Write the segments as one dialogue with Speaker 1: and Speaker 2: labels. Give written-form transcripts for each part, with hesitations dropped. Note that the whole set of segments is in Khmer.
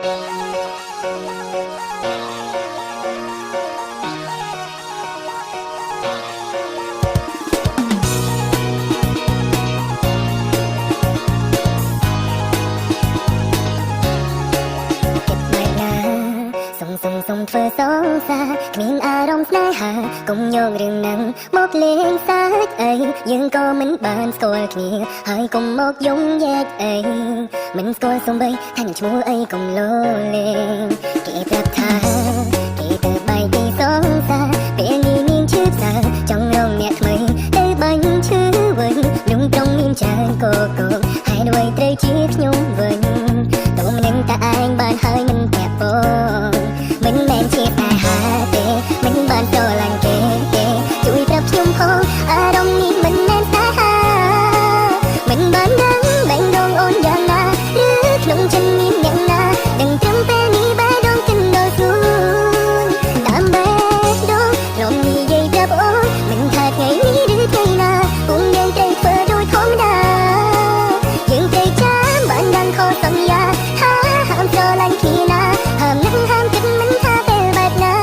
Speaker 1: ส่งเธอสองสาគ្មានអារម្មណ៍ស្នេហាកុំយករឿងហ្នឹងមកលេងសើចអីយើងក៏មិនបានស្គាល់គ្នាហើយកុំមកយំយែកអីមិនស្គាល់សំបីថាឈ្មោះអីកុំលោលេងគេប្រាប់ថាគេទៅបែកទីសងសាពេលនេះមានឈឺផ្សាចង់រងអ្នកថ្មីទៅបាញ់ឈឺវិញខ្ញុំត្រង់មានច្រើនកកហើយអ្វីត្រូវជាខ្ញុំវិញតើមិនតែឯងបានហើយមិនពាក់ព័ន្ធមិនមែនជាតែហាទេមិនបានស្រឡាញ់គេទេជួយប្រាប់ខ្ញុំផងអារម្មណ៍នេះមិនមែនតែហាមិនបានដឹងបែងដងអូនយ៉ាងណាឬក្នុងចិត្តមានអ្នកណាដឹងត្រឹមពេលនេះបែរដងគិនដល់សួនតាមបែរដងរំនិយាយប្រាប់អូនមិនថាថ្ងៃនេះឬថ្ងៃណាពុំយើងត្រូវធ្វើដូចធម្មតាយើងត្រូវចាំបានដឹងខុសសន្យាថាហាមស្រឡាញ់គ្នាណាហាមនឹងហាមគិតមិនថាពេលបែបណា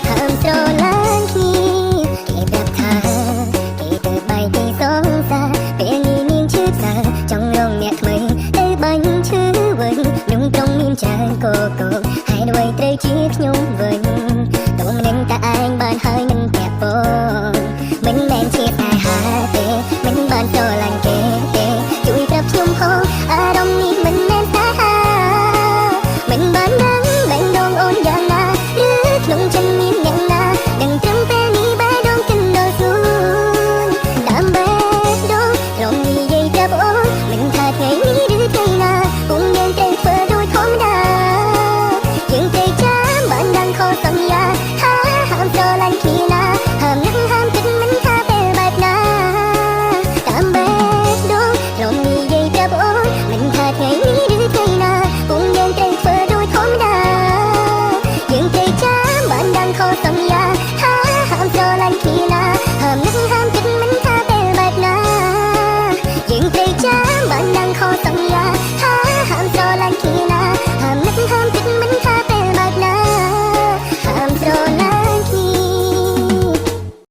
Speaker 1: ហាមស្រឡាញ់គ្នាគេប្រាប់ថាគេទៅបែកទីសងសាពេលនេះមានឈឺផ្សាចង់រងអ្នកថ្មីទៅបាញ់ឈឺវិញខ្ញុំត្រង់មានច្រើនកកហើយអ្វីត្រូវជាខ្ញុំវិញ